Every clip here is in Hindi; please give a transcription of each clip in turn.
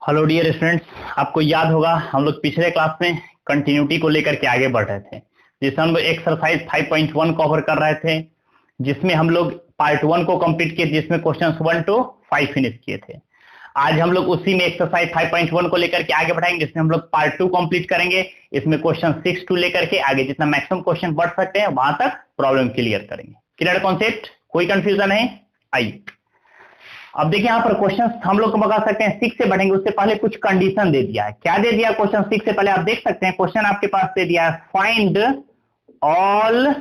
हेलो डियर स्टूडेंट्स, आपको याद होगा हम लोग पिछले क्लास में कंटिन्यूटी को लेकर के आगे बढ़ रहे थे, जिसमें हम लोग एक्सरसाइज 5.1 कवर कर रहे थे, जिसमें हम लोग पार्ट 1 को कंप्लीट किए, जिसमें क्वेश्चंस 1 to 5 फिनिश किए थे। आज हम लोग उसी में एक्सरसाइज 5.1 को लेकर के आगे बढ़ाएंगे, जिसमें हम लोग पार्ट 2 कंप्लीट करेंगे। इसमें क्वेश्चन 6 to लेकर के आगे जितना मैक्सिमम क्वेश्चन बढ़ सकते हैं वहां तक प्रॉब्लम क्लियर करेंगे। Clear concept? कोई कंफ्यूजन है? आइए अब देखिए, यहाँ पर क्वेश्चन हम लोग को बता सकते हैं 6 से बढ़ेंगे, उससे पहले कुछ कंडीशन दे दिया है। क्या दे दिया क्वेश्चन 6 से पहले? आप देख सकते हैं क्वेश्चन आपके पास दे दिया है, find all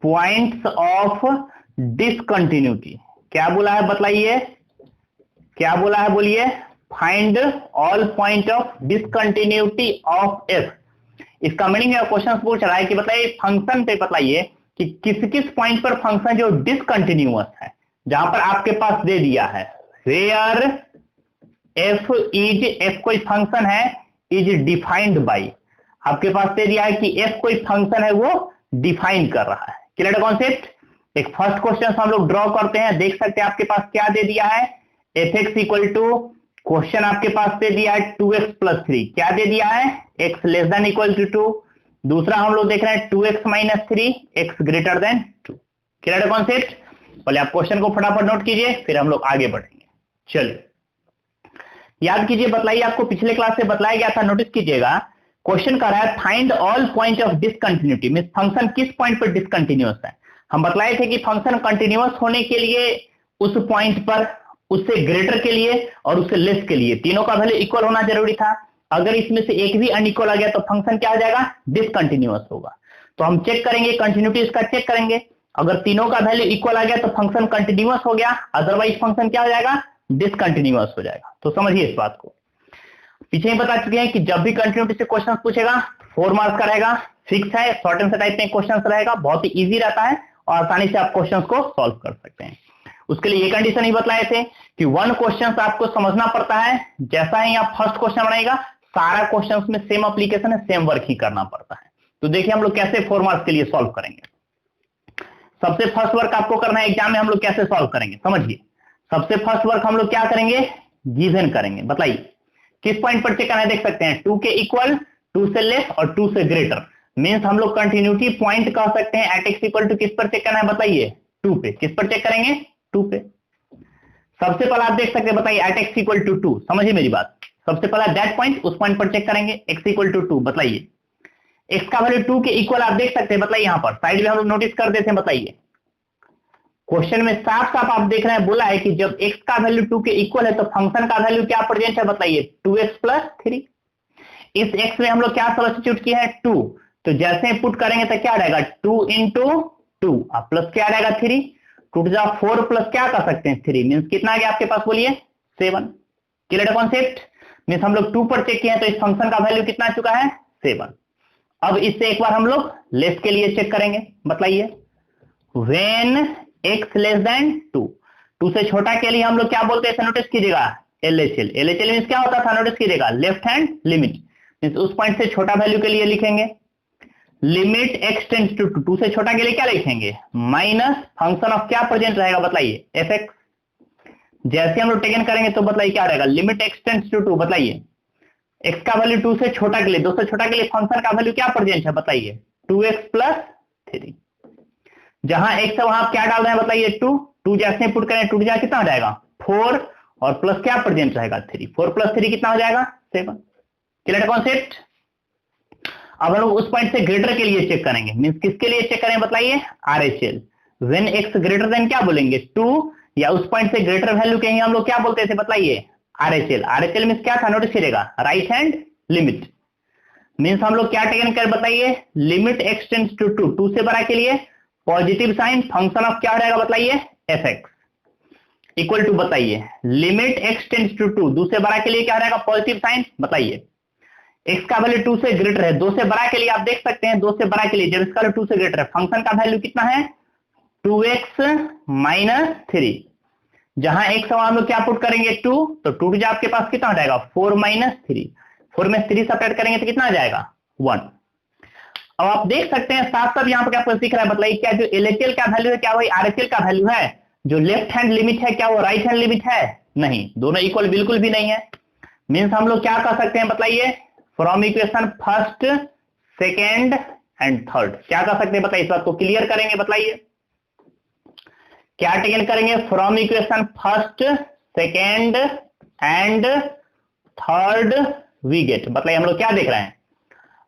points of discontinuity. क्या बोला है बतलाइए, क्या बोला है बोलिए? Find all point of discontinuity of F. इसका मीनिंग है, क्वेश्चन पूछ रहा है कि बताइए फंक्शन पे बताइए कि किस किस पॉइंट पर फंक्शन जो डिसकंटिन्यूअस है, जहां पर आपके पास दे दिया है वेयर एफ इज, एफ कोई फंक्शन है, इज डिफाइंड बाई, आपके पास दे दिया है कि एफ कोई फंक्शन है वो डिफाइन कर रहा है। Clear concept? एक फर्स्ट क्वेश्चन हम लोग ड्रॉ करते हैं, देख सकते हैं आपके पास क्या दे दिया है, f x equal to, question आपके पास दे दिया है 2x + 3, क्या दे दिया है, x less than equal to 2। दूसरा हम लोग देख रहे हैं 2x - 3, x greater than 2। Clear concept? पहले आप क्वेश्चन को फटाफट नोट कीजिए, फिर हम लोग आगे बढ़ेंगे। चलिए याद कीजिए, बतलाइए, आपको पिछले क्लास से बतलाया गया था, नोटिस कीजिएगा। क्वेश्चन कर रहा है find all point of discontinuity, means function किस पॉइंट पर डिसकंटिन्यूअस है। हम बतलाए थे कि फंक्शन कंटिन्यूअस होने के लिए उस पॉइंट पर, उससे ग्रेटर के लिए और उससे लेस के लिए तीनों का वैल्यू इक्वल होना जरूरी था। अगर इसमें से एक भी अनइक्वल आ गया तो फंक्शन क्या हो जाएगा, डिसकंटिन्यूअस होगा। तो हम चेक करेंगे, कंटिन्यूटी इसका चेक करेंगे। अगर तीनों का वैल्यू इक्वल आ गया तो फंक्शन कंटिन्यूअस हो गया, अदरवाइज फंक्शन क्या हो जाएगा, डिसकंटिन्यूअस हो जाएगा। तो समझिए इस बात को, पीछे ही बता चुके हैं कि जब भी कंटिन्यूटी से क्वेश्चन पूछेगा 4 मार्क्स का रहेगा, फिक्स है, शॉर्ट आंसर टाइप में क्वेश्चन रहेगा, बहुत ही इजी रहता है और आसानी से आप क्वेश्चन को सॉल्व कर सकते हैं। उसके लिए ये कंडीशन ही बतलाए थे कि 1 क्वेश्चन आपको समझना पड़ता है, जैसा ही आप फर्स्ट क्वेश्चन बनाएगा सारा क्वेश्चन में सेम एप्लीकेशन है, सेम वर्क ही करना पड़ता है। तो देखिए हम लोग कैसे 4 मार्क्स के लिए सॉल्व करेंगे। सबसे फर्स्ट वर्क आपको करना है, एग्जाम में हम लोग कैसे सॉल्व करेंगे समझिए। सबसे फर्स्ट वर्क हम लोग क्या करेंगे, गिवन करेंगे। बताइए किस पॉइंट पर चेक करना है, देख सकते हैं 2 के इक्वल, 2 से लेस और 2 से ग्रेटर, मींस हम लोग कंटिन्यूटी पॉइंट कह सकते हैं। एट एक्स इक्वल टू किस पर चेक करना है बताइए, 2 पे। किस पर चेक करेंगे, 2 पे। सबसे पहले आप देख सकते हैं, बताइए एट एक्स इक्वल टू 2, समझिए मेरी बात। सबसे पहला दैट पॉइंट, उस पॉइंट पर चेक करेंगे, एक्स इक्वल टू 2। बताइए एक्स का वैल्यू 2 के इक्वल आप देख सकते हैं, बताइए यहां पर साइड में हम लोग नोटिस कर देते हैं। बताइए क्वेश्चन में साफ साफ आप देख रहे हैं, बोला है कि जब x का वैल्यू 2 के इक्वल है तो फंक्शन का वैल्यू क्या प्रेजेंट है, बताइए 2x + 3। इस x में हम लोग क्या सब्स्टिट्यूट किया है, 2, तो जैसे पुट करेंगे तो क्या रहेगा, 2 × 2 प्लस क्या रहेगा 3, 2 जा 4 प्लस क्या कर सकते हैं 3, मींस कितना आ गया आपके पास बोलिए 7। Clear concept? मींस हम लोग 2 पर चेक किए हैं तो इस फंक्शन का वैल्यू कितना आ चुका है, 7। अब इससे एक बार हम लोग लेस के लिए चेक करेंगे। बताइए व्हेन x लेस देन 2, 2 से छोटा के लिए हम लोग क्या बोलते हैं, नोटिस कीजिएगा LHL। LHL मींस क्या होता था, नोटिस कीजिएगा लेफ्ट हैंड लिमिट, मींस उस पॉइंट से छोटा वैल्यू के लिए लिखेंगे लिमिट x टेंड्स टू 2 से छोटा के लिए क्या लिखेंगे, माइनस फंक्शन ऑफ क्या प्रेजेंट रहेगा बताइए fx। जैसे हम लोग टेकन करेंगे तो बताइए क्या रहेगा, लिमिट x टेंड्स टू 2। बताइए x का वैल्यू 2 से छोटा के लिए, 2 से छोटा के लिए फंक्शन का वैल्यू क्या प्रेजेंट है, बताइए 2x + 3। जहां x है वहां आप क्या डाल रहे हैं, बताइए 2, 2 जैसे पुट करें 2 जा कितना हो जाएगा 4 और प्लस क्या प्रेजेंट रहेगा 3, 4 + 3 कितना हो जाएगा 7। Clear concept? अब हम लोग उस पॉइंट से ग्रेटर के लिए चेक करेंगे, मींस किसके लिए चेक करें बताइए, RHL। When x greater than क्या बोलेंगे 2, या उस पॉइंट से ग्रेटर वैल्यू के ही हम लोग क्या बोलते थे बताइए RHL। RHL मींस क्या था, नोटिस करिएगा राइट हैंड लिमिट, मींस हम लोग क्या टेकन कर बताइए लिमिट x टेंड्स टू 2, 2 से बड़ा के लिए पॉजिटिव साइन, फंक्शन ऑफ क्या रहेगा बताइए fx इक्वल टू, बताइए लिमिट x टेंड्स टू 2, 2 से बड़ा के लिए क्या रहेगा पॉजिटिव साइन। बताइए x का वैल्यू 2 से ग्रेटर है, 2 से बड़ा के लिए आप देख सकते हैं, 2 से बड़ा के लिए जब इसका वैल्यू 2 से ग्रेटर है, फंक्शन का वैल्यू कितना है 2x - 3। जहां x वहां हम लोग क्या पुट करेंगे 2, तो 2 जो आपके पास कितना हो जाएगा 4 - 3, 4 में 3 सेपरेट करेंगे तो कितना आ जाएगा 1। अब आप देख सकते हैं साफ साफ यहाँ पर क्या दिख रहा है, बताइए क्या जो LHL का वैल्यू है क्या वही RHL का वैल्यू है, जो लेफ्ट हैंड लिमिट है क्या वो राइट हैंड लिमिट है, नहीं, दोनों इक्वल बिल्कुल भी नहीं है। मीन्स हम लोग क्या कर सकते हैं बताइए, from equation first second and third क्या कर सकते हैं बताइए, इस बात को क्लियर करेंगे बताइए, क्या टेकन करेंगे, from equation first second and third we get, बताइए हम लोग क्या देख रहे हैं,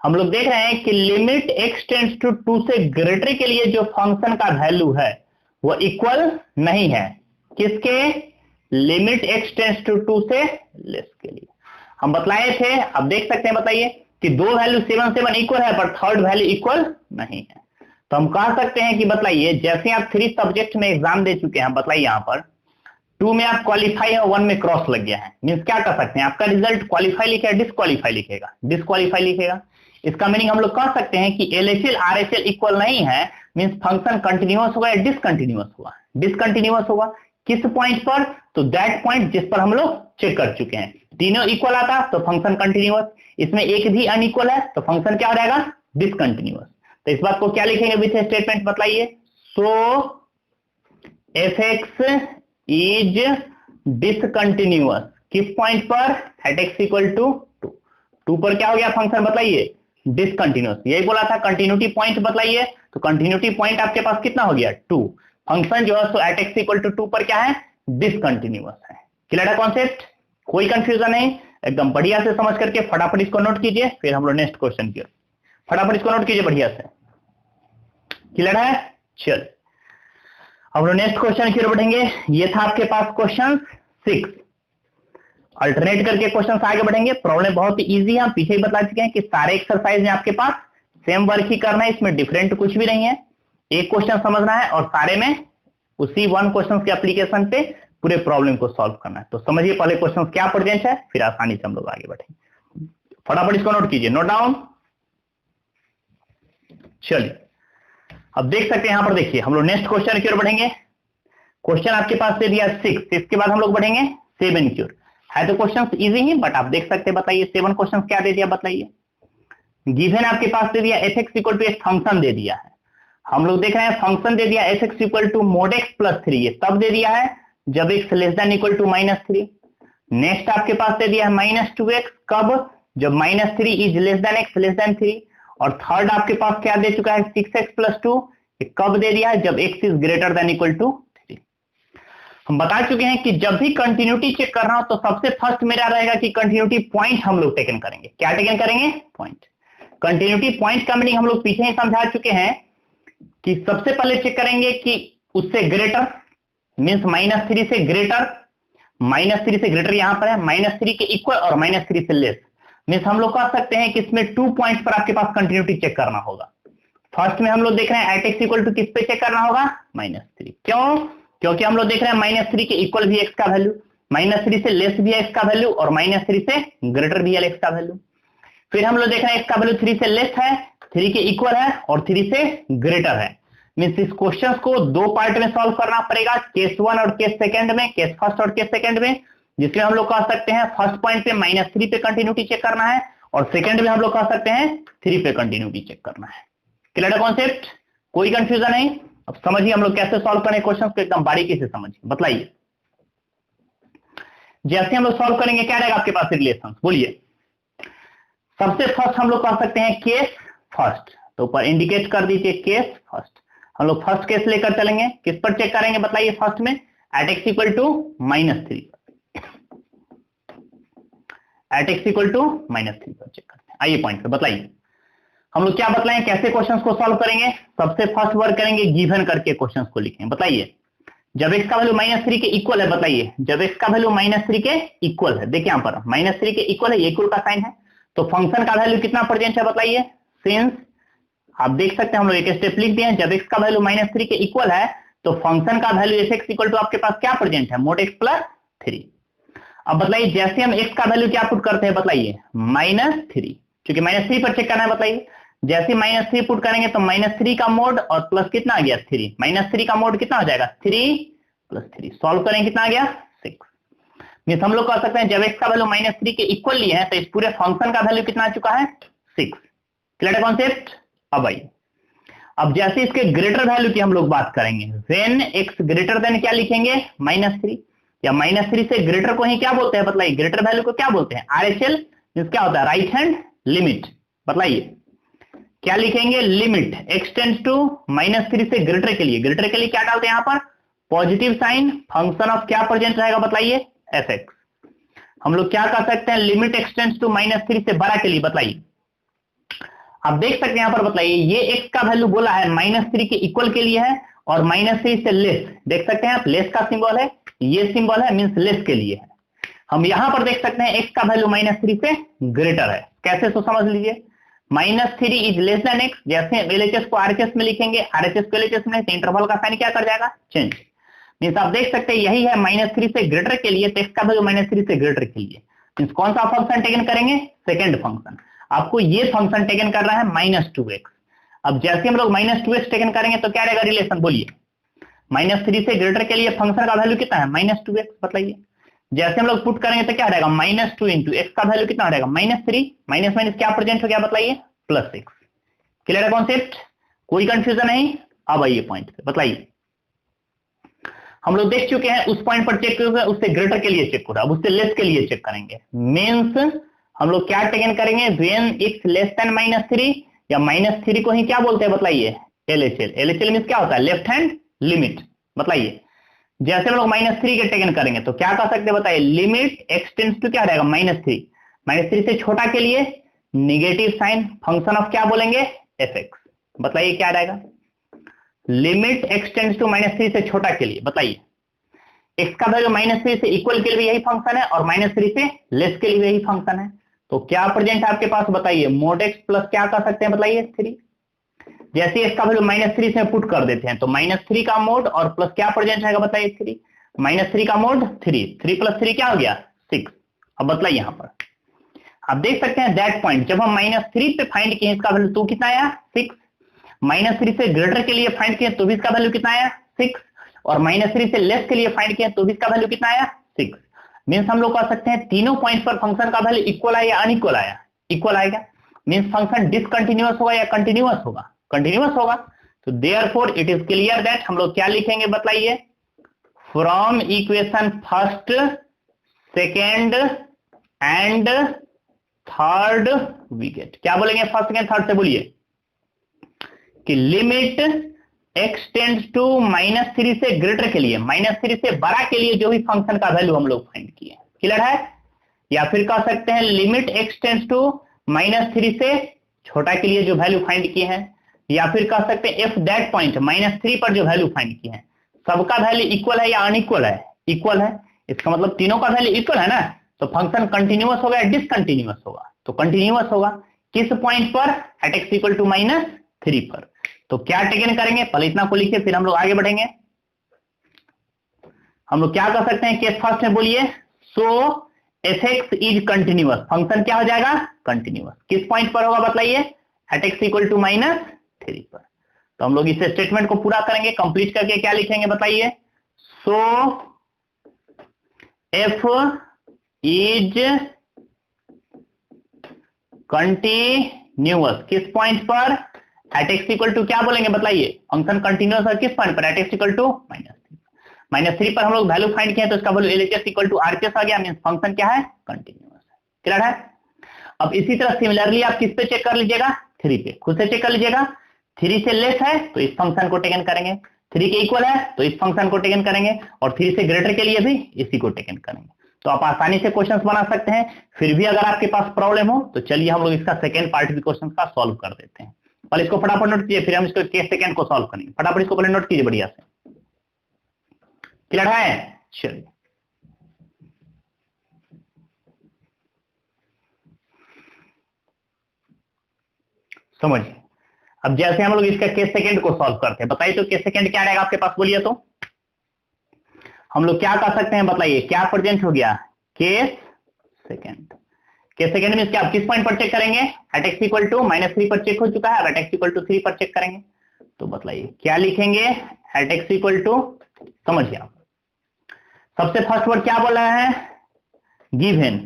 हम लोग देख रहे हैं कि लिमिट x टेंड्स टू 2 से ग्रेटर के लिए जो फंक्शन का वैल्यू है वो इक्वल नहीं है, किसके, लिमिट x टेंड्स टू 2 से लेस के लिए। हम बतलाए थे, अब देख सकते हैं बताइए कि दो वैल्यू 7 7 इक्वल है पर थर्ड वैल्यू इक्वल नहीं है, तो हम कह सकते हैं कि बताइए जैसे आप 3 सब्जेक्ट में एग्जाम दे चुके हैं, बताइए यहां पर 2 में आप क्वालिफाई है, 1 में क्रॉस लग गया है, मीन्स क्या कर सकते हैं, आपका रिजल्ट क्वालिफाई लिखेगा डिसक्वालीफाई लिखेगा, डिसक्वालीफाई लिखेगा। इसका मीनिंग हम लोग कह सकते हैं कि LHL RHL इक्वल नहीं है, मीन्स फंक्शन कंटिन्यूअस होगा या डिसकंटिन्यूअस होगा, डिसकंटिन्यूअस होगा किस पॉइंट पर, तो दैट पॉइंट जिस पर हम लोग चेक कर चुके हैं, तीनों इक्वल आता तो फंक्शन कंटिन्यूअस, इसमें एक भी अनइक्वल है तो फंक्शन क्या हो जाएगा, डिसकंटिन्यूअस। तो इस बात को क्या लिखेंगे विथ स्टेटमेंट बताइए, सो fx इज डिसकंटिन्यूअस किस पॉइंट पर, एट x इक्वल टू 2 पर क्या हो गया फंक्शन बताइए, डिसकंटिन्यूअस, यही बोला था कंटिन्यूटी पॉइंट बताइए, तो कंटिन्यूटी पॉइंट आपके पास कितना हो गया 2, फंक्शन जो है सो एट x इक्वल टू 2 पर क्या है, डिसकंटिन्यूअस है। क्लियर है कॉन्सेप्ट, कोई कंफ्यूजन नहीं, एकदम बढ़िया से समझ करके फटाफट इसको नोट कीजिए, फिर हम लोग नेक्स्ट क्वेश्चन की ओर, फटाफट इसको नोट कीजिए बढ़िया से, क्लियर है। चल अब लोग नेक्स्ट क्वेश्चन की ओर बढ़ेंगे, ये था आपके पास क्वेश्चन 6, अल्टरनेट करके क्वेश्चन आगे बढ़ेंगे। प्रॉब्लम बहुत ही इजी है, हम पीछे ही बता चुके हैं कि सारे एक्सरसाइज में आपके पास सेम वर्क ही करना है, इसमें डिफरेंट कुछ भी नहीं है, एक क्वेश्चन समझना है और सारे में उसी वन क्वेश्चन के एप्लीकेशन पे पूरे प्रॉब्लम को सॉल्व करना है। तो समझिए पहले क्वेश्चन क्या प्रेजेंट है, फिर आसानी से हम लोग आगे बढ़ेंगे, फटाफट इसको नोट कीजिए, नोट डाउन। चलिए अब देख सकते हैं यहां पर, देखिए हम लोग नेक्स्ट क्वेश्चन की ओर बढ़ेंगे। क्वेश्चन आपके पास दे दिया 6, इसके बाद हम लोग बढ़ेंगे 7 की ओर। है तो क्वेश्चन इजी ही, बट आप देख सकते हैं बताइए 7 क्वेश्चन क्या दे दिया बताइए, गिवन आपके पास दे दिया fx इक्वल टू एक फंक्शन दे दिया है, हम लोग देख रहे हैं फंक्शन दे दिया fx equal to mod x plus 3, ये तब दे दिया है जब x less than equal to -3। Next आपके पास दे दिया है -2x, कब, जब -3 is less than x less than 3। और थर्ड आपके पास क्या दे चुका है 6x प्लस 2, ये कब दे दिया है जब x is greater than equal to 3। हम बता चुके हैं कि जब भी कंटिन्यूटी चेक करना हो तो सबसे फर्स्ट मेरा रहेगा कि कंटिन्यूटी पॉइंट हम लोग टेकन करेंगे, क्या टेकन करेंगे, पॉइंट। कंटिन्यूटी पॉइंट का मीनिंग हम लोग पीछे ही समझा चुके हैं कि सबसे पहले चेक करेंगे कि उससे ग्रेटर, मींस -3 से ग्रेटर, -3 से ग्रेटर यहां पर है, -3 के इक्वल और -3 से लेस, मींस हम लोग कह सकते हैं कि इसमें 2 पॉइंट पर आपके पास कंटिन्यूटी चेक करना होगा। फर्स्ट में हम लोग देख रहे हैं एट x इक्वल टू किस पे चेक करना होगा, -3, क्यों, क्योंकि हम लोग देख रहे हैं -3 के इक्वल भी x का वैल्यू, -3 से लेस भी है x का वैल्यू और -3 से ग्रेटर भी है x का वैल्यू। फिर हम लोग देख रहे हैं x का वैल्यू 3 से लेस है, 3 के इक्वल है और 3 से ग्रेटर है, मींस इस क्वेश्चन को 2 पार्ट में सॉल्व करना पड़ेगा, केस 1 और केस सेकंड में, केस फर्स्ट और केस सेकंड में, जिसमें हम लोग कह सकते हैं फर्स्ट पॉइंट पे -3 पे कंटिन्यूटी चेक करना है और सेकंड में हम लोग कह सकते हैं 3 पे कंटिन्यूटी चेक करना है। क्लियर है कॉन्सेप्ट, कोई कंफ्यूजन नहीं। अब समझिए हम लोग कैसे सॉल्व करें क्वेश्चन को, एकदम बारीकी से समझिए, बताइए जैसे हम लोग सॉल्व करेंगे क्या रहेगा आपके पास रिलेशन, बोलिए। सबसे फर्स्ट हम लोग कह सकते हैं केस फर्स्ट, तो ऊपर इंडिकेट कर दीजिए केस फर्स्ट, हम लोग फर्स्ट केस लेकर चलेंगे, किस पर चेक करेंगे बताइए, फर्स्ट में at x equal to -3, at x equal to -3 पर चेक करते हैं। आइए पॉइंट पे बताइए हम लोग क्या बतलाएं, कैसे क्वेश्चंस को सॉल्व करेंगे। सबसे फर्स्ट वर्क करेंगे गिवन करके क्वेश्चंस को लिखें, बताइए जब x का वैल्यू -3 के इक्वल है, बताइए जब x का वैल्यू -3 के इक्वल है, देखिए यहां पर -3 के इक्वल है, इक्वल का साइन है, तो फंक्शन का वैल्यू कितना प्रेजेंट है बताइए, सिंस आप देख सकते हैं हम लोग एक स्टेप लिख दिए हैं, जब x का वैल्यू -3 के इक्वल है तो फंक्शन का वैल्यू fx इक्वल टू आपके पास क्या प्रेजेंट है, mod x प्लस 3। अब बताइए जैसे हम x का वैल्यू क्या पुट करते हैं बताइए, -3, क्योंकि -3 पर चेक करना है, बताइए जैसे -3 पुट करेंगे तो -3 का मोड और प्लस कितना आ गया 3, -3 का मोड कितना हो जाएगा 3 प्लस 3, सॉल्व करेंगे कितना आ गया 6। मींस हम लोग कह सकते हैं जब x का वैल्यू -3 के इक्वल लिए हैं तो इस पूरे फंक्शन का वैल्यू कितना आ चुका है 6। क्लियर है कॉन्सेप्ट। अब आइए अब जैसे इसके ग्रेटर वैल्यू की हम लोग बात करेंगे, व्हेन x ग्रेटर देन क्या लिखेंगे -3, या -3 से ग्रेटर को ही क्या बोलते हैं बताइए, ग्रेटर वैल्यू को क्या बोलते हैं, RHL मींस क्या होता है, राइट हैंड लिमिट। बताइए क्या लिखेंगे, लिमिट एक्सटेंड्स टू -3 से ग्रेटर के लिए, ग्रेटर के लिए क्या डालते हैं यहाँ पर, पॉजिटिव साइन, फंक्शन ऑफ क्या प्रेजेंट रहेगा बताइए, fx। हम लोग क्या कर सकते हैं, लिमिट एक्सटेंड्स टू -3 से बड़ा के लिए, बताइए आप देख सकते हैं यहाँ पर, बताइए ये x का वैल्यू बोला है -3 के इक्वल के लिए है और -3 से लेस, देख सकते हैं आप लेस का सिंबल है, ये सिंबल है मींस लेस के लिए है। हम यहां पर देख सकते हैं x का वैल्यू -3 से ग्रेटर है, कैसे तो समझ लीजिए, -3 इज लेस देन x, जैसे LHS को RHS में लिखेंगे, RHS को LHS में, इंटरवल का साइन क्या कर जाएगा, चेंज। मींस आप देख सकते हैं यही है -3 से ग्रेटर के लिए, तो x का वैल्यू -3 से ग्रेटर के लिए मींस कौन सा फंक्शन टेकन करेंगे, सेकंड फंक्शन। आपको ये फंक्शन टेकन कर रहा है -2x। अब जैसे हम लोग -2x टेकन करेंगे तो क्या रहेगा रिलेशन, बोलिए -3 से ग्रेटर के लिए फंक्शन का वैल्यू कितना है, -2x। बताइए जैसे हम लोग पुट करेंगे तो क्या रहेगा, -2 इंटू x का वैल्यू कितना रहेगा, -3, माइनस माइनस क्या प्रेजेंट हो गया बताइए, +6। क्लियर है कॉन्सेप्ट, कोई कंफ्यूजन नहीं। अब आइए पॉइंट पे, बताइए हम लोग देख चुके हैं उस पॉइंट पर चेक करोगे, उससे ग्रेटर के लिए चेक करो, अब उससे लेस के लिए चेक करेंगे। मींस हम लोग क्या टेकन करेंगे, व्हेन x लेस देन -3 या -3 को ही क्या बोलते हैं बताइए, LHL। LHL मींस क्या होता है, लेफ्ट हैंड लिमिट। बताइए जैसे हम लोग -3 के टेकन करेंगे तो क्या कर सकते हैं बताइए, लिमिट एक्सटेंड्स टू क्या रहेगा, -3, -3 से छोटा के लिए निगेटिव साइन, फंक्शन ऑफ क्या बोलेंगे, fx। बताइए क्या रहेगा, लिमिट एक्सटेंड्स टू -3 से छोटा के लिए। बताइए x का वैल्यू -3 से इक्वल के लिए यही फंक्शन है और -3 से लेस के लिए यही फंक्शन है, तो क्या प्रेजेंट है आपके पास बताइए, mod x प्लस क्या कर सकते हैं बताइए 3। जैसे इसका वैल्यू -3 से पुट कर देते हैं तो -3 का मोड और प्लस क्या प्रेजेंट रहेगा बताइए 3, -3 का मोड 3, 3 + 3 क्या हो गया 6। अब बताइए यहां पर आप देख सकते हैं दैट पॉइंट जब हम -3 पे फाइंड किए इसका वैल्यू तो कितना आया 6, -3 से ग्रेटर के लिए फाइंड किए तो भी इसका वैल्यू कितना आया 6, और -3 से लेस के लिए फाइंड किए तो भी इसका वैल्यू कितना आया 6। मींस हम लोग कह सकते हैं तीनों पॉइंट पर फंक्शन का वैल्यू इक्वल आया या अनइक्वल आया, इक्वल आएगा। मींस फंक्शन डिसकंटिन्यूअस होगा या कंटिन्यूअस होगा, कंटिन्यूअस होगा। तो therefore it is clear that हम लोग क्या लिखेंगे बताइए, from equation first, second and third we get, क्या बोलेंगे फर्स्ट सेकेंड थर्ड से, बोलिए कि लिमिट एक्सटेंड्स टू -3 से ग्रेटर के लिए, -3 से बड़ा के लिए जो भी फंक्शन का वैल्यू हम लोग फाइंड किए, क्लियर है। या फिर कह सकते हैं लिमिट एक्सटेंड्स टू -3 से छोटा के लिए जो वैल्यू फाइंड किए हैं, या फिर कह सकते हैं इफ दैट पॉइंट -3 पर जो वैल्यू फाइंड किए हैं सबका वैल्यू इक्वल है या अनइक्वल है, इक्वल है, इसका मतलब तीनों का वैल्यू इक्वल है ना, तो फंक्शन कंटिन्यूअस होगा या डिसकंटिन्यूअस होगा, तो कंटिन्यूअस होगा। किस पॉइंट पर, एट x = -3 पर। तो क्या टेकन करेंगे, पहले इतना को लिखिए फिर हम लोग आगे बढ़ेंगे। हम लोग क्या कर सकते हैं केस फर्स्ट में, बोलिए सो fx इज कंटिन्यूअस, फंक्शन क्या हो जाएगा कंटिन्यूअस, किस पॉइंट पर होगा बताइए, एट x = -3 पर। तो हम लोग इस स्टेटमेंट को पूरा करेंगे, कंप्लीट करके क्या लिखेंगे बताइए, सो f इज कंटिन्यूअस किस पॉइंट पर, एट x क्या बोलेंगे बताइए, फंक्शन कंटिन्यूअस है किस पॉइंट पर, एट x -3 पर हम लोग वैल्यू फाइंड किए तो इसका वैल्यू LHS = RHS आ गया, मींस फंक्शन क्या है कंटिन्यूअस है, क्लियर है। अब इसी तरह सिमिलरली आप किस पे चेक कर लीजिएगा, 3 पे, खुद से चेक कर लीजिएगा। 3 से लेस है तो इस फंक्शन को टेकन करेंगे, 3 के इक्वल है तो इस फंक्शन को टेकन करेंगे, और 3 से ग्रेटर के लिए भी इसी को टेकन करेंगे। तो आप आसानी से क्वेश्चंस बना सकते हैं। फिर भी अगर आपके पास प्रॉब्लम हो तो चलिए हम लोग इसका सेकंड पार्ट भी क्वेश्चन का सॉल्व कर देते हैं। पहले इसको फटाफट नोट कीजिए, फिर हम इसको केस सेकंड को सॉल्व करेंगे। फटाफट इसको पहले नोट कीजिए बढ़िया से, क्लियर है। चलिए समझिए, अब जैसे हम लोग इसका केस सेकंड को सॉल्व करते हैं, बताइए तो केस सेकंड क्या रहेगा आपके पास, बोलिए तो हम लोग क्या कर सकते हैं बताइए, क्या प्रेजेंट हो गया केस सेकंड। केस सेकंड में क्या, किस पॉइंट पर चेक करेंगे, एट x = -3 पर चेक हो चुका है, अब एट x = 3 पर चेक करेंगे। तो बताइए क्या लिखेंगे, एट x = समझिए आप सबसे फर्स्ट वर्ड क्या बोल रहा है, गिवन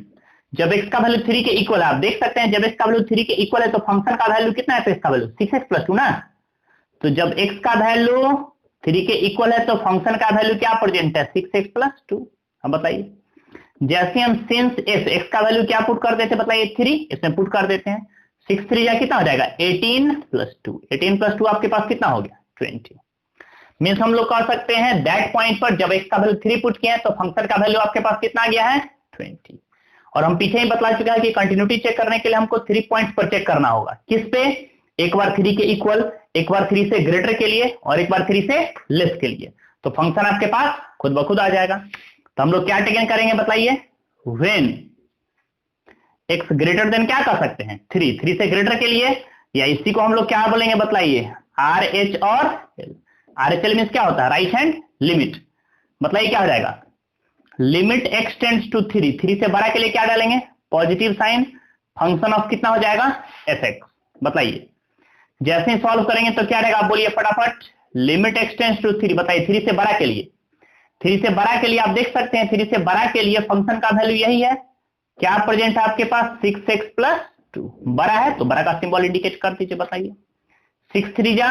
जब x का वैल्यू 3 के इक्वल है, आप देख सकते हैं जब x का वैल्यू 3 के इक्वल है तो फंक्शन का वैल्यू कितना है, तो इसका वैल्यू 6x + 2 ना। तो जब x का वैल्यू 3 के इक्वल है तो फंक्शन का वैल्यू क्या प्रेजेंट है 6x + 2। अब बताइए, जैसे हम सिंस एक्स का वैल्यू क्या पुट कर देते, बताइए 3, इसमें पुट कर देते हैं, 6 3 या कितना हो जाएगा 18 + 2, 18 + 2 आपके पास कितना हो गया 20। मीन्स हम लोग कह सकते हैं दैट पॉइंट पर जब एक्स का वैल्यू 3 पुट किया है तो फंक्शन का वैल्यू आपके पास कितना आ गया है 20। और हम पीछे ही बतला चुका है कि कंटिन्यूटी चेक करने के लिए हमको 3 पॉइंट्स पर चेक करना होगा, किस पे, एक बार 3 के इक्वल, एक बार 3 से ग्रेटर के लिए और एक बार 3 से लेस के लिए, तो फंक्शन आपके पास खुद ब खुद आ जाएगा। तो हम लोग क्या टेकन करेंगे बताइए, व्हेन x ग्रेटर देन क्या कर सकते हैं 3, 3 से ग्रेटर के लिए, या इसी को हम लोग क्या बोलेंगे बताइए आर एच और L. R H L means क्या होता है राइट हैंड लिमिट, बताइए क्या हो जाएगा, लिमिट x टेंड्स टू 3, 3 से बड़ा के लिए क्या डालेंगे पॉजिटिव साइन, फंक्शन ऑफ कितना हो जाएगा fx। बताइए जैसे ही सॉल्व करेंगे तो क्या रहेगा, आप बोलिए फटाफट, लिमिट x टेंड्स टू 3, बताइए 3 से बड़ा के लिए, 3 से बड़ा के लिए आप देख सकते हैं 3 से बड़ा के लिए फंक्शन का वैल्यू यही है, क्या प्रेजेंट है आपके पास 6x + 2, बड़ा है तो बड़ा का सिंबल इंडिकेट कर दीजिए। बताइए 6 3 जा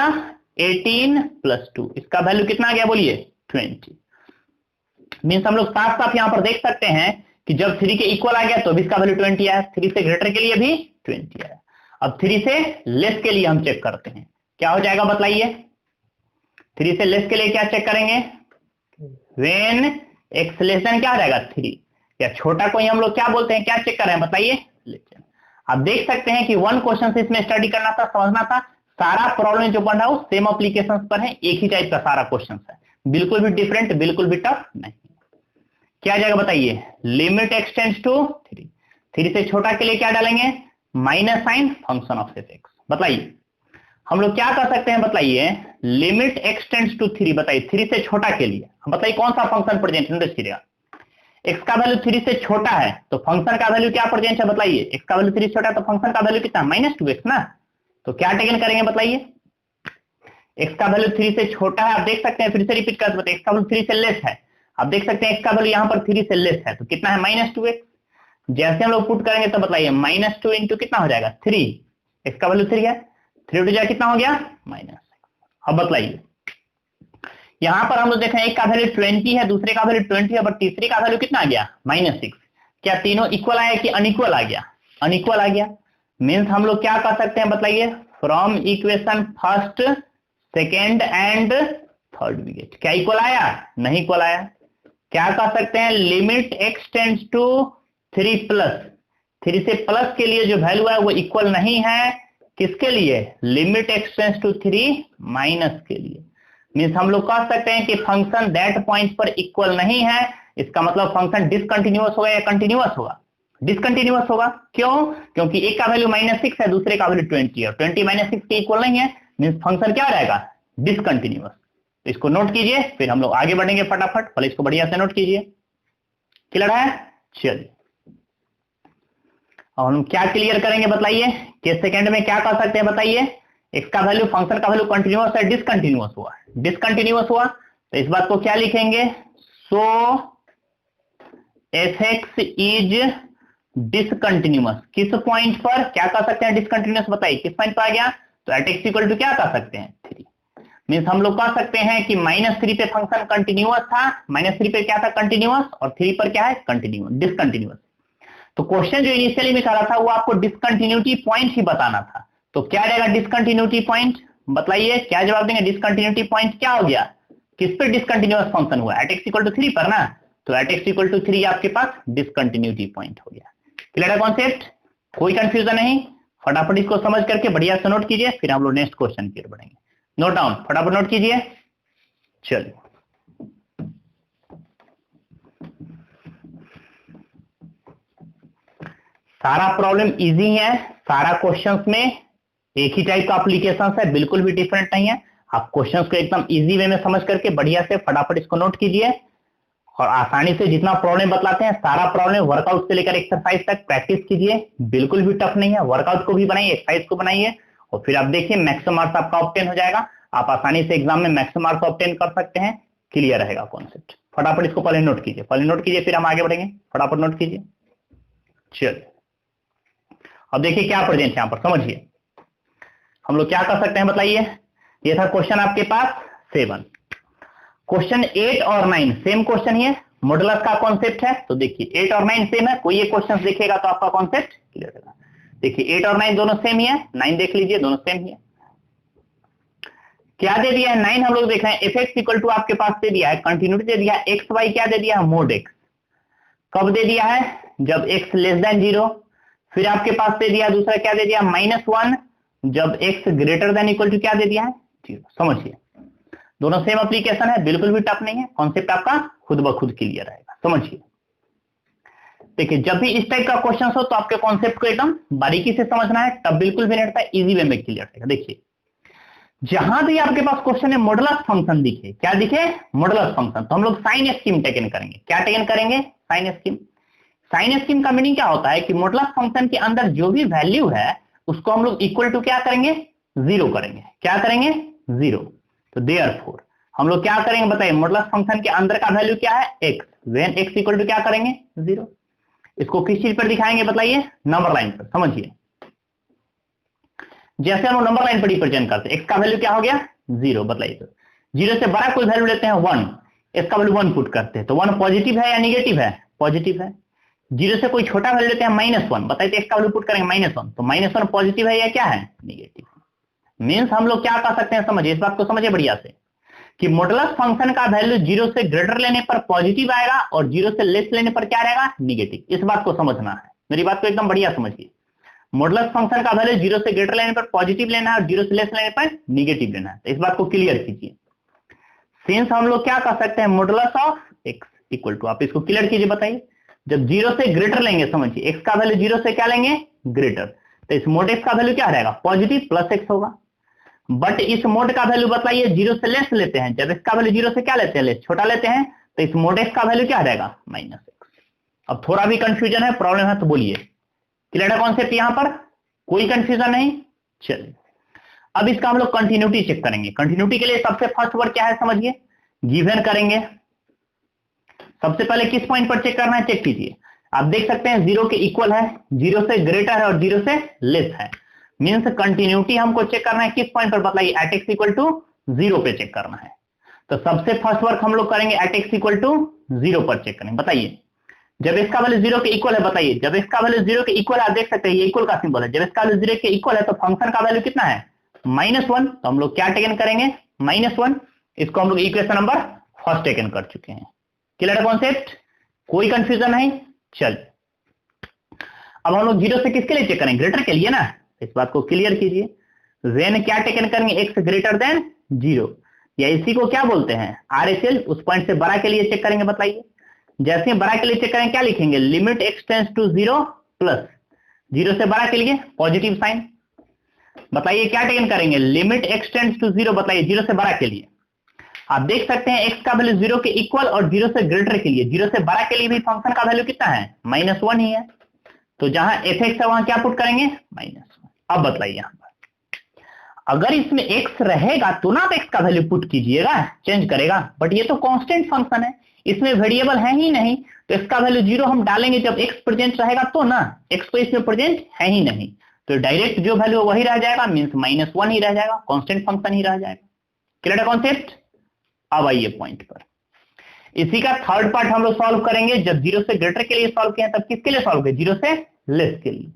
18 + 2, इसका वैल्यू कितना आ गया बोलिए 20। मीन्स हम लोग साथ साथ यहां पर देख सकते हैं कि जब 3 के इक्वल आ गया तो भी इसका वैल्यू 20 आया, 3 से ग्रेटर के लिए भी 20 आया। अब 3 से लेस के लिए हम चेक करते हैं, क्या हो जाएगा बताइए, 3 से लेस के लिए क्या चेक करेंगे, व्हेन x लेस देन क्या हो जाएगा 3, या छोटा को ही हम लोग क्या बोलते हैं, क्या चेक कर रहे हैं बताइए लेस। आप देख सकते हैं कि 1 क्वेश्चन से इसमें स्टडी करना था, समझना था, सारा प्रॉब्लम जो बन रहा है वो सेम एप्लीकेशंस पर है, एक ही टाइप का सारा क्वेश्चन है, बिल्कुल भी डिफरेंट, बिल्कुल भी टफ नहीं। क्या आ जाएगा बताइए, लिमिट x टेंड्स टू 3, 3 से छोटा के लिए क्या डालेंगे minus sine function of f(x). बताइए हम लोग क्या कर सकते हैं बताइए, लिमिट x टेंड्स टू 3, बताइए 3 से छोटा के लिए, बताइए कौन सा फंक्शन प्रेजेंट है, देखिएगा x का वैल्यू 3 से छोटा है तो फंक्शन का वैल्यू क्या प्रेजेंट है बताइए, x का वैल्यू 3 से छोटा है तो फंक्शन का वैल्यू कितना -2x ना, तो क्या टेकन करेंगे बताइए, x का वैल्यू 3 से छोटा है, आप देख सकते हैं फिर से रिपीट कर सकते हैं, x का वैल्यू 3 से लेस है, आप देख सकते हैं x का वैल्यू यहाँ पर 3 से लेस है तो कितना है -2x। जैसे हम लोग पुट करेंगे तो बताइए -2 इंटू कितना हो जाएगा 3, x का वैल्यू 3 है, 3 टू कितना हो गया -6। अब बताइए यहां पर हम लोग देखें एक का वैल्यू 20 है, दूसरे का वैल्यू 20 है, बट तीसरे का वैल्यू कितना आ गया -6। क्या तीनों इक्वल आया कि अनइक्वल आ गया, अनइक्वल आ गया। मीन्स हम लोग क्या कर सकते हैं बताइए, from equation first second and third we get, क्या इक्वल आया, नहीं इक्वल आया। क्या कर सकते हैं, limit x tends to 3 plus, 3 से प्लस के लिए जो वैल्यू है वो इक्वल नहीं है, किसके लिए, limit x tends to 3 minus के लिए। मीन्स हम लोग कह सकते हैं कि फंक्शन दैट पॉइंट पर इक्वल नहीं है, इसका मतलब फंक्शन डिसकंटिन्यूअस होगा या कंटिन्यूअस होगा, डिसकंटिन्यूअस होगा। क्यों, क्योंकि एक का वैल्यू -6 है, दूसरे का वैल्यू 20 है, 20 -6 के इक्वल नहीं है, मीन्स फंक्शन क्या रहेगा डिसकंटिन्यूअस। तो इसको नोट कीजिए, फिर हम लोग आगे बढ़ेंगे फटाफट, पहले इसको बढ़िया से नोट कीजिए, क्लियर है। चलिए और हम क्या क्लियर करेंगे बताइए, किस सेकंड में क्या कर सकते हैं बताइए, x का वैल्यू, फंक्शन का वैल्यू कंटिन्यूअस है डिसकंटिन्यूअस हुआ, डिसकंटिन्यूअस हुआ तो इस बात को क्या लिखेंगे, सो fx इज डिसकंटिन्यूअस, किस पॉइंट पर क्या कर सकते हैं डिसकंटिन्यूअस, बताइए किस पॉइंट पर आ गया, तो एट x इक्वल टू क्या कर सकते हैं 3। मीन्स हम लोग कह सकते हैं कि -3 पे फंक्शन कंटिन्यूअस था, -3 पे क्या था कंटिन्यूअस, और 3 पर क्या है कंटिन्यूअस, डिसकंटिन्यूअस। तो क्वेश्चन जो इनिशियली में करा था वो आपको डिसकंटिन्यूटी पॉइंट ही बताना था, तो क्या रहेगा डिसकंटिन्यूटी पॉइंट, बताइए क्या जवाब देंगे, डिसकंटिन्यूटी पॉइंट क्या हो गया, किस पे डिसकंटिन्यूअस फंक्शन हुआ, एट x इक्वल टू 3 पर ना, तो एट x इक्वल टू 3 आपके पास डिसकंटिन्यूटी पॉइंट हो गया। क्लियर है कॉन्सेप्ट, कोई कंफ्यूजन नहीं, फटाफट इसको समझ करके बढ़िया से नोट कीजिए, फिर हम लोग नेक्स्ट क्वेश्चन की ओर बढ़ेंगे। नोट डाउन, फटाफट नोट कीजिए। चलिए सारा प्रॉब्लम इजी है, सारा क्वेश्चंस में एक ही टाइप का एप्लीकेशन है, बिल्कुल भी डिफरेंट नहीं है। आप क्वेश्चंस को एकदम इजी वे में समझ करके बढ़िया से फटाफट इसको नोट कीजिए और आसानी से जितना प्रॉब्लम बतलाते हैं सारा प्रॉब्लम वर्कआउट से लेकर एक्सरसाइज तक प्रैक्टिस कीजिए, बिल्कुल भी टफ नहीं है। वर्कआउट को भी बनाइए, एक्सरसाइज को बनाइए और फिर आप देखिए मैक्सिमम मार्क्स आपका ऑब्टेन हो जाएगा। आप आसानी से एग्जाम में मैक्सिमम मार्क्स ऑब्टेन कर सकते हैं, क्लियर रहेगा कॉन्सेप्ट। फटाफट इसको पहले नोट कीजिए, पहले नोट कीजिए फिर हम आगे बढ़ेंगे, फटाफट नोट कीजिए। चलिए अब देखिए क्या प्रेजेंट है यहाँ पर, समझिए हम लोग क्या कर सकते हैं बताइए। ये था क्वेश्चन आपके पास 7, क्वेश्चन 8 और 9 सेम क्वेश्चन ही है, मॉडुलस का कॉन्सेप्ट है। तो देखिए 8 और 9 सेम है, कोई ये क्वेश्चन देखेगा तो आपका कॉन्सेप्ट क्लियर होगा। देखिए 8 और 9 दोनों सेम ही है, 9 देख लीजिए दोनों सेम ही है। क्या दे दिया है 9 हम लोग देख रहे हैं एफ एक्स इक्वल टू आपके पास दे दिया है कंटिन्यूटी दे दिया है एक्स वाई क्या दे दिया है मोड एक्स। कब दे दिया है जब एक्स लेस देन 0। फिर आपके पास दे दिया दूसरा क्या दे दिया -1 जब x greater than equal to क्या दे दिया है 0। समझिए दोनों सेम एप्लीकेशन है, बिल्कुल भी टफ नहीं है, कॉन्सेप्ट आपका खुद ब खुद क्लियर रहेगा। समझिए देखिए जब भी इस टाइप का क्वेश्चन हो तो आपके कॉन्सेप्ट को एकदम बारीकी से समझना है, तब बिल्कुल भी नहीं रहता, इजी वे में क्लियर रहेगा। देखिए जहां भी आपके पास क्वेश्चन है मॉडुलस फंक्शन दिखे, क्या दिखे मॉडुलस फंक्शन, तो हम लोग साइन स्कीम टेकन करेंगे। क्या टेकन करेंगे साइन स्कीम। साइन स्कीम का मीनिंग क्या होता है कि मॉडुलस फंक्शन के अंदर जो भी वैल्यू है उसको हम लोग इक्वल टू क्या करेंगे 0 करेंगे। क्या करेंगे 0। तो देयरफॉर हम लोग क्या करेंगे बताइए मॉडुलस फंक्शन के अंदर का वैल्यू क्या है x, when x equal to क्या करेंगे 0। इसको किस चीज पर दिखाएंगे बताइए नंबर लाइन पर। समझिए जैसे हम नंबर लाइन पर रिप्रेजेंट करते हैं x का वैल्यू क्या हो गया 0, बताइए तो 0 से बड़ा कोई वैल्यू लेते हैं 1, x का वैल्यू 1 पुट करते हैं तो 1 पॉजिटिव है या निगेटिव है पॉजिटिव है। 0 से कोई छोटा वैल्यू लेते हैं -1, बताइए तो x का वैल्यू पुट करेंगे -1 तो -1 पॉजिटिव है या क्या है निगेटिव। मींस हम लोग क्या कर सकते हैं समझिए, इस बात को समझिए बढ़िया से कि मॉडुलस फंक्शन का वैल्यू 0 से ग्रेटर लेने पर पॉजिटिव आएगा और 0 से लेस लेने पर क्या रहेगा निगेटिव। इस बात को समझना है, मेरी बात को एकदम बढ़िया समझिए। मॉडुलस फंक्शन का वैल्यू 0 से ग्रेटर लेने पर पॉजिटिव लेना है और 0 से लेस लेने पर निगेटिव लेना है, तो इस बात को क्लियर कीजिए। सिंस हम लोग क्या कर सकते हैं modulus of x equal to, आप इसको क्लियर कीजिए बताइए, जब 0 से ग्रेटर लेंगे समझिए x का वैल्यू 0 से क्या लेंगे ग्रेटर, तो इस मोड x का वैल्यू क्या रहेगा पॉजिटिव प्लस x होगा। बट इस मोड का वैल्यू बताइए 0 से लेस लेते हैं, जब इसका वैल्यू 0 से क्या लेते हैं लेस छोटा लेते हैं, तो इस मोड x का वैल्यू क्या रहेगा -x। अब थोड़ा भी कंफ्यूजन है प्रॉब्लम है तो बोलिए, क्लियर है कॉन्सेप्ट यहां पर, कोई कंफ्यूजन नहीं। चलिए अब इसका हम लोग कंटिन्यूटी चेक करेंगे। कंटिन्यूटी के लिए सबसे फर्स्ट वर्ड क्या है समझिए गिवन करेंगे। सबसे पहले किस पॉइंट पर चेक करना है चेक कीजिए, आप देख सकते हैं 0 के इक्वल है, 0 से ग्रेटर है और 0 से लेस है। मींस कंटिन्यूटी हमको चेक करना है किस पॉइंट पर बताइए एट x इक्वल टू 0 पे चेक करना है। तो सबसे फर्स्ट वर्क हम लोग करेंगे एट x इक्वल टू 0 पर चेक करेंगे। बताइए जब इसका वैल्यू 0 के इक्वल है, बताइए जब इसका वैल्यू 0 के इक्वल आप देख सकते हैं ये इक्वल का सिंबल है, जब इसका वैल्यू 0 के इक्वल है तो फंक्शन का वैल्यू कितना है -1, तो हम लोग क्या टेकन करेंगे -1। इसको हम लोग इक्वेशन नंबर फर्स्ट टेकन कर चुके हैं। क्लियर है कॉन्सेप्ट, कोई कंफ्यूजन नहीं। चल अब हम लोग 0 से किसके लिए चेक करेंगे ग्रेटर के लिए ना, इस बात को क्लियर कीजिए। व्हेन क्या टेकन करेंगे x ग्रेटर देन 0, या इसी को क्या बोलते हैं RHL, उस पॉइंट से बड़ा के लिए चेक करेंगे। बताइए जैसे बड़ा के लिए चेक करेंगे क्या लिखेंगे limit x tends to 0 plus 0 से बड़ा के लिए पॉजिटिव साइन। बताइए क्या टेकन करेंगे लिमिट x टेंड्स टू 0, बताइए 0 से बड़ा के लिए आप देख सकते हैं x का वैल्यू 0 के इक्वल और 0 से ग्रेटर के लिए 0 से बड़ा के लिए भी फंक्शन का वैल्यू कितना है -1 ही है, तो जहां f(x) है वहां क्या पुट करेंगे -1। अब बताइए यहां पर अगर इसमें x रहेगा तो ना x का वैल्यू पुट कीजिएगा चेंज करेगा, बट ये तो कांस्टेंट फंक्शन है इसमें वेरिएबल है ही नहीं, तो इसका वैल्यू 0 हम डालेंगे जब x प्रेजेंट रहेगा तो ना, x तो इसमें प्रेजेंट है ही नहीं, तो डायरेक्ट जो वैल्यू वही रह जाएगा, मींस -1 ही रह जाएगा, कांस्टेंट फंक्शन ही रह जाएगा। क्लियर है कॉन्सेप्ट। अब आइए पॉइंट पर, इसी का थर्ड पार्ट हम लोग सॉल्व करेंगे। जब 0 से ग्रेटर के लिए सॉल्व किए तब किसके लिए सॉल्व किए 0 से लेस के लिए,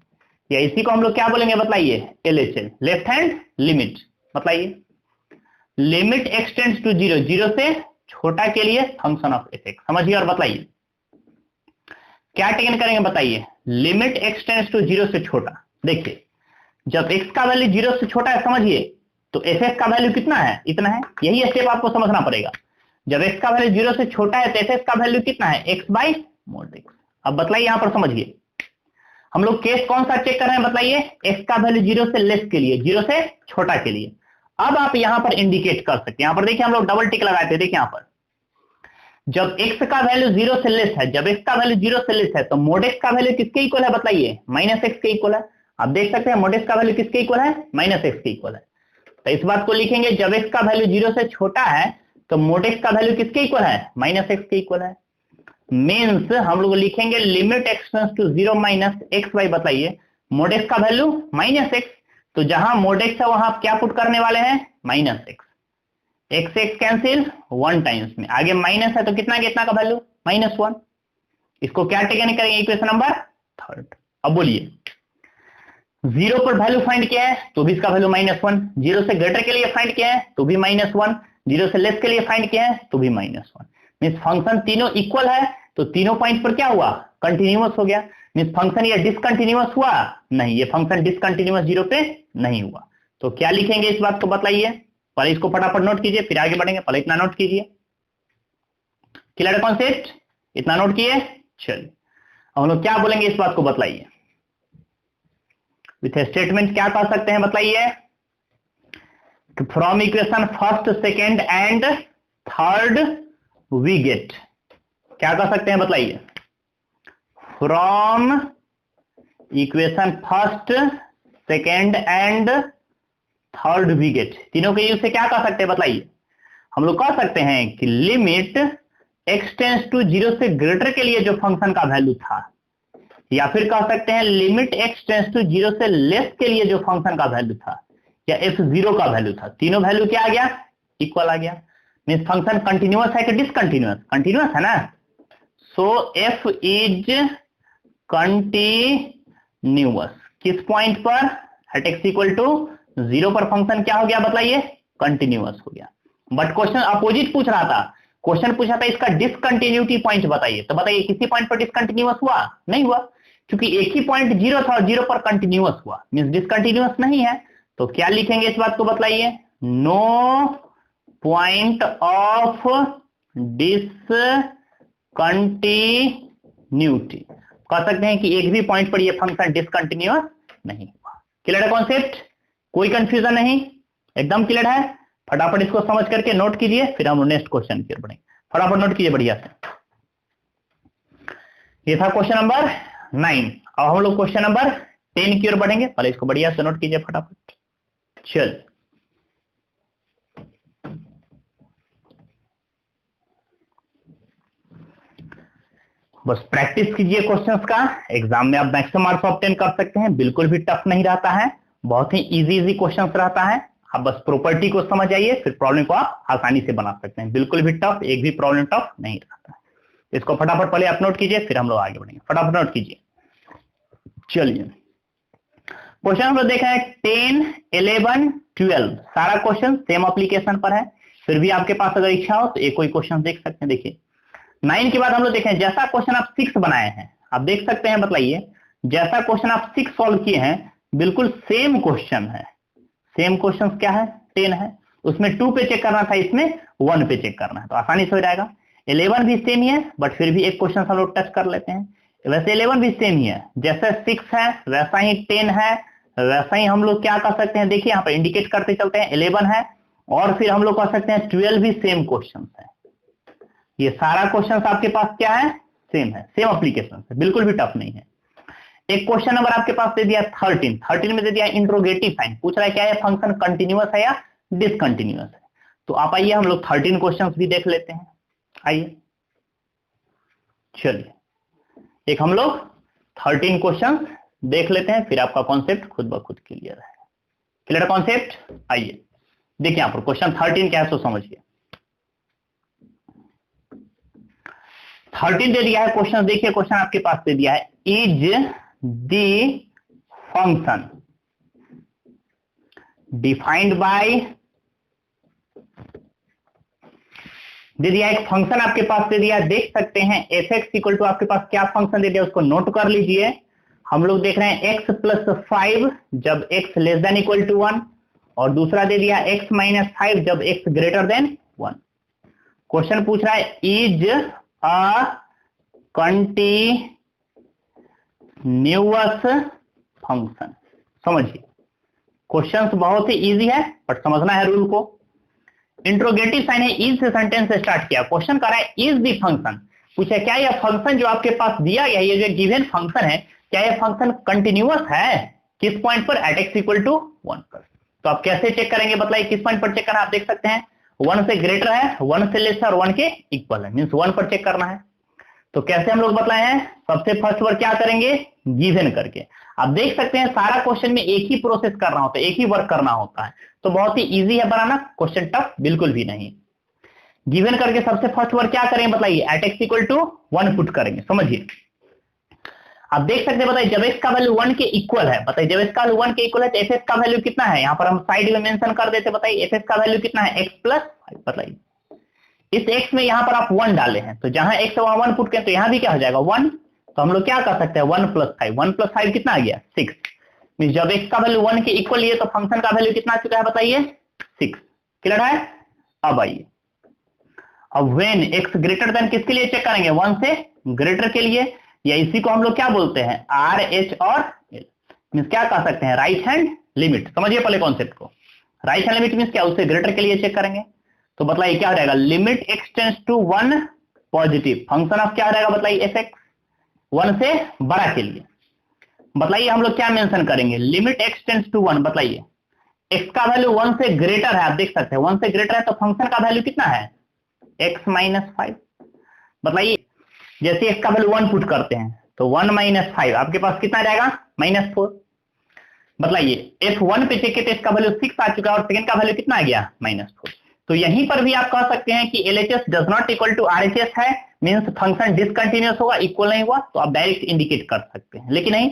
या इसी को हम लोग क्या बोलेंगे बताइए LHL, लेफ्ट हैंड लिमिट। बताइए लिमिट x टेंड्स टू 0, 0 से छोटा के लिए फंक्शन ऑफ f(x), समझिए और बताइए क्या टेकन करेंगे बताइए लिमिट x टेंड्स टू 0 से छोटा। देखिए जब x का वैल्यू 0 से छोटा है समझिए तो f(x) का वैल्यू कितना है इतना है, यही स्टेप आपको समझना पड़ेगा। जब x का वैल्यू 0 से छोटा है तो f(x) का वैल्यू कितना है x बाई मोड x। अब बताइए यहां पर समझिए हम लोग केस कौन सा चेक कर रहे हैं बताइए x का वैल्यू 0 से लेस के लिए, 0 से छोटा के लिए। अब आप यहां पर इंडिकेट कर सकते हैं, यहां पर देखिए हम लोग डबल टिक लगाते हैं, देखिए यहां पर जब x का वैल्यू 0 से लेस है, जब x का वैल्यू 0 से लेस है तो मोड x का वैल्यू किसके इक्वल है बताइए -x के इक्वल है। आप देख सकते हैं मोड x का वैल्यू किसके इक्वल है -x के इक्वल है, तो इस बात को लिखेंगे जब x का वैल्यू 0 से छोटा है तो मोड x का वैल्यू किसके इक्वल है -x के इक्वल है। मींस हम लोग लिखेंगे limit x tends to 0 -x by, बताइए मोड x का वैल्यू -x, तो जहां मोड x है वहां आप क्या पुट करने वाले हैं -x, x कैंसिल 1 टाइम्स में, आगे माइनस है तो कितना कितना का वैल्यू -1। इसको क्या टेकन करेंगे, इक्वेशन नंबर थर्ड। अब बोलिए 0 पर वैल्यू फाइंड किया है तो भी इसका वैल्यू -1, 0 से ग्रेटर के लिए फाइंड किया है तो भी -1, 0 से लेस के लिए फाइंड किया है तो भी -1। मींस फंक्शन तीनों इक्वल है तो तीनों पॉइंट पर क्या हुआ, कंटिन्यूअस हो गया। मींस फंक्शन ये डिसकंटिन्यूअस हुआ नहीं, ये फंक्शन डिसकंटिन्यूअस 0 पे नहीं हुआ। तो क्या लिखेंगे इस बात को बताइए, पहले इसको फटाफट नोट कीजिए फिर आगे बढ़ेंगे। पहले इतना नोट कीजिए, क्लियर कॉन्सेप्ट, इतना नोट किए। चलिए हम लोग क्या बोलेंगे इस बात को बताइए, विथ स्टेटमेंट क्या कह सकते हैं बताइए, from equation first second and third we get, क्या कह सकते हैं बताइए, from equation first second and third we get, तीनों के यूज से क्या कह सकते हैं बताइए। हम लोग कह सकते हैं कि लिमिट x टेंस टू 0 से ग्रेटर के लिए जो फंक्शन का वैल्यू था, या फिर कह सकते हैं लिमिट x टेंस टू 0 से लेस के लिए जो फंक्शन का वैल्यू था, या f0 का वैल्यू था, तीनों वैल्यू क्या आ गया, इक्वल आ गया। मींस फंक्शन कंटिन्यूअस है कि डिसकंटिन्यूअस, कंटिन्यूअस है ना। सो f इज कंटिन्यूअस किस पॉइंट पर, एट x इक्वल टू 0 पर फंक्शन क्या हो गया बताइए, कंटिन्यूअस हो गया। बट क्वेश्चन अपोजिट पूछ रहा था, क्वेश्चन पूछा था इसका डिसकंटिन्यूटी पॉइंट बताइए, तो बताइए किसी पॉइंट पर डिसकंटिन्यूअस हुआ नहीं हुआ, क्योंकि एक ही पॉइंट 0 था और 0 पर कंटिन्यूअस हुआ, मींस डिसकंटिन्यूअस नहीं है। तो क्या लिखेंगे इस बात को बताइए, नो पॉइंट ऑफ डिसकंटिन्यूटी, कह सकते हैं कि एक भी पॉइंट पर यह फंक्शन डिसकंटिन्यूअस नहीं हुआ। क्लियर है कॉन्सेप्ट, कोई कंफ्यूजन नहीं, एकदम क्लियर है। फटाफट इसको समझ करके नोट कीजिए फिर हम नेक्स्ट क्वेश्चन की ओर बढ़ेंगे। फटाफट नोट कीजिए बढ़िया से। ये था क्वेश्चन नंबर 9। अब हम लोग क्वेश्चन नंबर 10 की ओर बढ़ेंगे, पहले इसको बढ़िया से नोट कीजिए फटाफट। चल बस प्रैक्टिस कीजिए क्वेश्चंस का, एग्जाम में आप मैक्सिमम मार्क्स ऑब्टेन कर सकते हैं, बिल्कुल भी टफ नहीं रहता है, बहुत ही इजी क्वेश्चंस रहता है। आप बस प्रॉपर्टी को समझ आइए फिर प्रॉब्लम को आप आसानी से बना सकते हैं, बिल्कुल भी टफ, एक भी प्रॉब्लम टफ नहीं रहता है। इसको फटाफट पहले आप नोट कीजिए फिर हम लोग आगे बढ़ेंगे, फटाफट नोट कीजिए। चलिए क्वेश्चन हम लोग देखा है 10, 11, 12, सारा क्वेश्चन सेम एप्लीकेशन पर है, फिर भी आपके पास अगर इच्छा हो तो एक कोई क्वेश्चन देख सकते हैं। देखिए 9 के बाद हम लोग देखें, जैसा क्वेश्चन आप 6 बनाए हैं आप देख सकते हैं, बताइए जैसा क्वेश्चन आप 6 सॉल्व किए हैं बिल्कुल सेम क्वेश्चन है। सेम क्वेश्चन क्या है, 10 है, उसमें 2 पे चेक करना था, इसमें 1 पे चेक करना है, तो आसानी से हो जाएगा। 11 भी सेम ही है, बट फिर भी एक क्वेश्चन हम लोग टच कर लेते हैं। वैसे 11 भी सेम ही है, जैसे 6 है वैसा ही 10 है, वैसा ही हम लोग क्या कर सकते हैं, देखिए यहाँ पे इंडिकेट करते चलते हैं 11 है, और फिर हम लोग कह सकते हैं 12 भी सेम क्वेश्चन है। ये सारा क्वेश्चन आपके पास क्या है, सेम है, सेम एप्लीकेशन है, बिल्कुल भी टफ नहीं है। एक क्वेश्चन नंबर आपके पास दे दिया 13 में दे दिया इंट्रोगेटिव साइन, पूछ रहा है क्या ये फंक्शन कंटिन्यूअस है या डिसकंटिन्यूअस है। तो आप आइए हम लोग 13 क्वेश्चंस भी देख लेते हैं, आइए। चलिए एक हम लोग 13 क्वेश्चंस देख लेते हैं, फिर आपका कॉन्सेप्ट खुद ब खुद क्लियर है। क्लियर कॉन्सेप्ट, आइए देखिए यहाँ पर क्वेश्चन 13 क्या है तो समझिए। 13 दे दिया है क्वेश्चन, देखिए क्वेश्चन आपके पास दे दिया है, is the function defined by, दे दिया एक फंक्शन आपके पास दे दिया, देख सकते हैं एफ एक्स इक्वल टू आपके पास क्या फंक्शन दे दिया उसको नोट कर लीजिए। हम लोग देख रहे हैं x प्लस 5 जब x less than equal to 1, और दूसरा दे दिया x माइनस 5 जब x ग्रेटर देन 1। क्वेश्चन पूछ रहा है इज अ कंटिन्यूअस फंक्शन। समझिए क्वेश्चन बहुत ही इजी है बट समझना है रूल को। इंट्रोगेटिव साइन है, इज से सेंटेंस से स्टार्ट किया, क्वेश्चन कर रहा है इज द फंक्शन, पूछा क्या यह फंक्शन जो आपके पास दिया गया ये जो गिवन फंक्शन है क्या यह फंक्शन कंटिन्यूअस है, किस पॉइंट पर, एट एक्स इक्वल टू 1 पर। तो आप कैसे चेक करेंगे बताइए, किस पॉइंट पर चेक करना, आप देख सकते हैं 1 से ग्रेटर है, 1 से लेस है और 1 के इक्वल है, मींस 1 पर चेक करना है। तो कैसे हम लोग बताए हैं, सबसे फर्स्ट वर्क क्या करेंगे, गिवन करके। आप देख सकते हैं सारा क्वेश्चन में एक ही प्रोसेस करना होता है, एक ही वर्क करना होता है, तो बहुत ही इजी है बनाना, क्वेश्चन टफ बिल्कुल भी नहीं। गिवन करके सबसे फर्स्ट वर्ड क्या करेंगे बताइए, at x equal to 1 put करेंगे। समझिए, आप देख सकते हैं, बताइए जब x का वैल्यू 1 के इक्वल है, बताइए जब x का वैल्यू 1 के इक्वल है तो fs का वैल्यू कितना है, यहां पर हम साइड में मेंशन कर देते, बताइए fs का वैल्यू कितना है, x प्लस 5। बताइए इस x में यहां पर आप 1 डाले हैं, तो जहां x है वहां 1 पुट करें तो यहां भी क्या हो जाएगा 1। तो हम लोग क्या कर सकते हैं 1 प्लस 5, 1 प्लस 5 कितना आ गया 6। मीन जब x का वैल्यू 1 के इक्वल है तो फंक्शन का वैल्यू कितना आ चुका है बताइए 6। क्लियर है। अब आइए, अब व्हेन x ग्रेटर देन किसके लिए चेक करेंगे, 1 से ग्रेटर के लिए, या इसी को हम लोग क्या बोलते हैं आर एच और एल, मीन्स क्या कह सकते हैं राइट हैंड लिमिट। समझिए पहले कॉन्सेप्ट को, राइट हैंड लिमिट मीन्स क्या, उससे ग्रेटर के लिए चेक करेंगे। तो बताइए क्या हो जाएगा, limit x tends to 1 positive, function of क्या हो जाएगा बताइए एफ एक्स 1 से बड़ा के लिए। बताइए हम लोग क्या मेंशन करेंगे, लिमिट एक्स टेंड्स टू 1, बताइए एक्स का वैल्यू 1 से ग्रेटर है, आप देख सकते हैं 1 से ग्रेटर है तो फंक्शन का वैल्यू कितना है x माइनस 5। बताइए जैसे x का वैल्यू 1 पुट करते हैं तो 1 माइनस 5 आपके पास कितना आ जाएगा -4। बताइए f1 पे चेक किए तो इसका वैल्यू 6 आ चुका है और सेकंड का वैल्यू कितना आ गया -4। तो यहीं पर भी आप कह सकते हैं कि LHS does not equal to RHS है, मींस फंक्शन डिसकंटिन्यूअस होगा, इक्वल नहीं हुआ, तो आप डायरेक्ट इंडिकेट कर सकते हैं। लेकिन नहीं,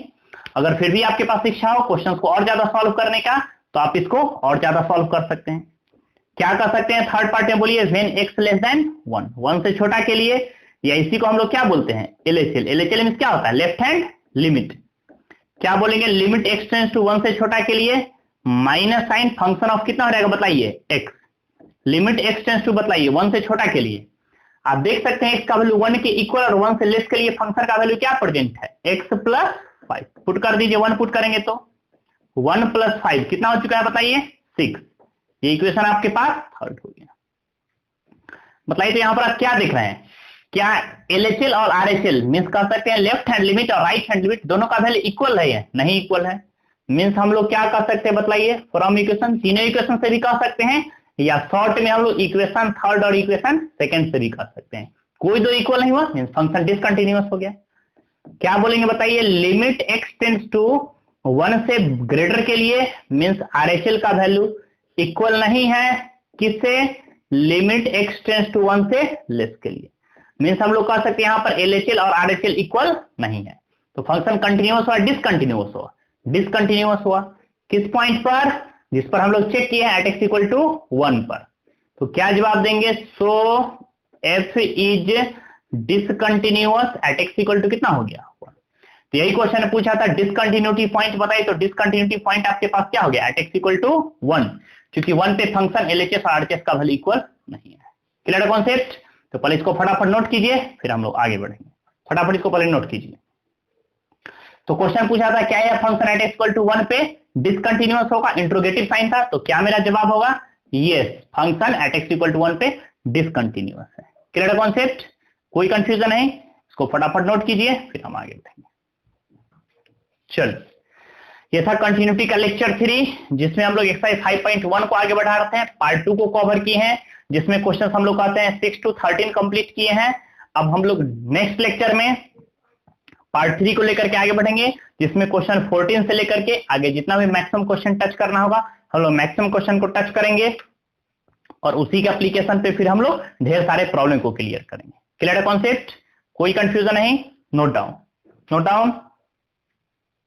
अगर फिर भी आपके पास इच्छा हो क्वेश्चन को और ज्यादा सॉल्व करने का तो आप इसको और ज्यादा सॉल्व कर सकते हैं। क्या कर सकते हैं थर्ड पार्ट में बोलिए, व्हेन x लेस देन 1, 1 से छोटा के लिए, या इसी को हम लोग क्या बोलते हैं LHL। LHL मींस क्या होता है लेफ्ट हैंड लिमिट। क्या बोलेंगे, लिमिट x टेंड्स टू 1 से छोटा के लिए माइनस साइन फंक्शन ऑफ कितना हो जाएगा बताइए x, limit x tends to बताइए 1 से छोटा के लिए। आप देख सकते हैं x का वैल्यू 1 के इक्वल और 1 से लेस के लिए फंक्शन का वैल्यू क्या प्रेजेंट है x प्लस 5। पुट कर दीजिए, 1 पुट करेंगे तो 1 प्लस 5 कितना हो चुका है बताइए 6। ये इक्वेशन आपके पास थर्ड हो गया। बताइए तो यहां पर आप क्या देख रहे हैं, क्या LHL और RHL मींस कह सकते हैं लेफ्ट हैंड लिमिट और राइट हैंड लिमिट दोनों का वैल्यू इक्वल है, नहीं इक्वल है, मींस हम लोग क्या कर सकते हैं बताइए फ्रॉम इक्वेशन, तीनों इक्वेशन से भी कह सकते हैं, या शॉर्ट में हम लोग इक्वेशन थर्ड और इक्वेशन सेकंड से भी कर सकते हैं। कोई दो इक्वल नहीं हुआ मींस फंक्शन डिसकंटिन्यूअस हो गया। क्या बोलेंगे बताइए, लिमिट x टेंड्स टू 1 से ग्रेटर के लिए मींस RHL का वैल्यू इक्वल नहीं है किससे, लिमिट x टेंड्स टू 1 से लेस के लिए, मींस हम लोग कह सकते हैं यहां पर LHL और RHL इक्वल नहीं है, तो फंक्शन कंटिन्यूअस हुआ डिसकंटिन्यूअस हुआ, डिसकंटिन्यूअस हुआ किस पॉइंट पर, जिस पर हम लोग चेक किए हैं एट x इक्वल टू 1 पर। तो क्या जवाब देंगे, so f is discontinuous at x equal to कितना हो गया 1। तो यही क्वेश्चन पूछा था डिसकंटिन्यूटी पॉइंट बताइए, तो डिसकंटिन्यूटी पॉइंट आपके पास क्या हो गया एट x इक्वल टू 1, क्योंकि 1 पे फंक्शन LHS और RHS का वैल्यू इक्वल नहीं है। क्लियर है कॉन्सेप्ट। तो पहले इसको फटाफट नोट कीजिए फिर हम लोग आगे बढ़ेंगे, फटाफट इसको पहले नोट कीजिए। तो क्वेश्चन पूछा था क्या यह function at x equal to 1 पे डिसकंटिन्यूअस होगा, इंट्रोगेटिव साइन था, तो क्या मेरा जवाब होगा yes, function at x equal to 1 पे डिसकंटिन्यूअस है। क्लियर है कॉन्सेप्ट, कोई कंफ्यूजन नहीं, इसको फटाफट नोट कीजिए फिर हम आगे बढ़ेंगे। चल ये था कंटिन्यूटी का लेक्चर 3, जिसमें हम लोग एक्सरसाइज 5.1 को आगे बढ़ा रहे हैं, पार्ट 2 को कवर किए हैं, जिसमें क्वेश्चन हम लोग कहते हैं 6 to 13 कंप्लीट किए हैं। अब हम लोग नेक्स्ट लेक्चर में पार्ट 3 को लेकर के आगे बढ़ेंगे, जिसमें क्वेश्चन 14 से लेकर के आगे जितना भी मैक्सिमम क्वेश्चन टच करना होगा हम लोग मैक्सिमम क्वेश्चन को टच करेंगे, और उसी के एप्लीकेशन पे फिर हम लोग ढेर सारे प्रॉब्लम को क्लियर करेंगे। क्लियर है कॉन्सेप्ट, कोई कंफ्यूजन नहीं, नोट डाउन, नोट डाउन।